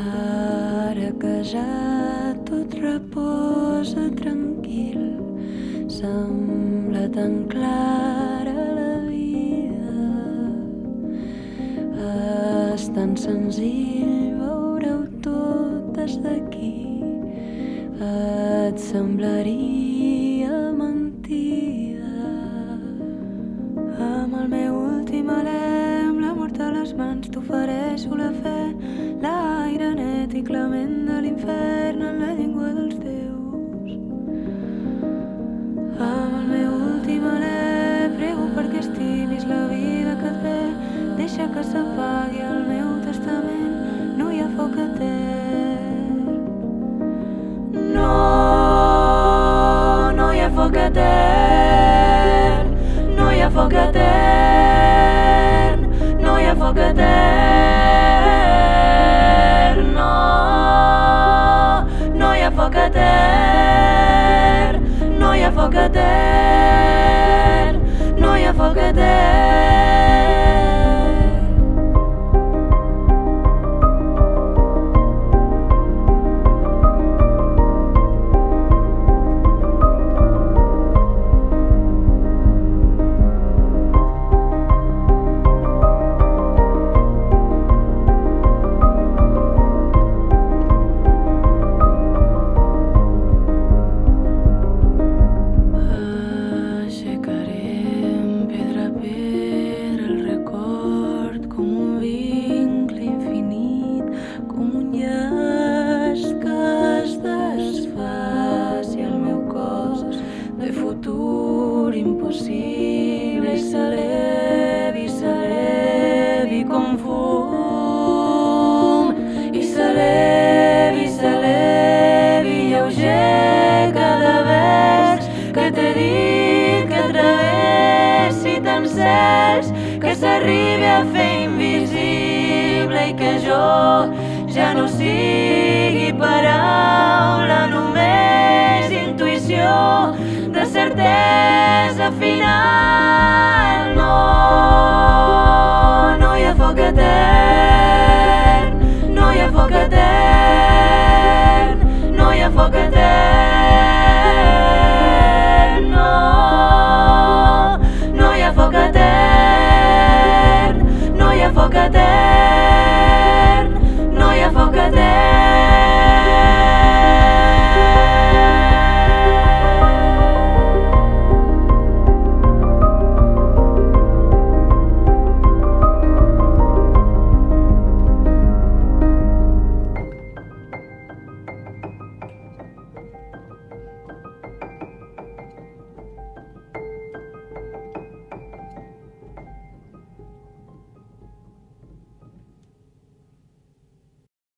Ara que ja tot reposa tranquil, sembla tan clara la vida. És tan senzill veure-ho tot des d'aquí. Et semblaria mentida. Amb el meu últim alè, amb la mort a les mans, t'ofereixo la fe, l'aire net i clement de l'infern en la llengua dels déus. Amb el meu últim alè, prego perquè estimis la vida que et ve, deixa que s'apagui el meu testament, no hi ha foc etern. No, no hi ha foc etern, no hi ha foc etern, no hi ha foc etern, no, no hi ha foc etern, no hi ha foc etern, no hi ha foc etern. Impossible i s'elevi com fum, i s'elevi lleuger cada vers que t'he dit que travessi tants cels, que s'arribi a fer invisible i que jo ja no sigui paraula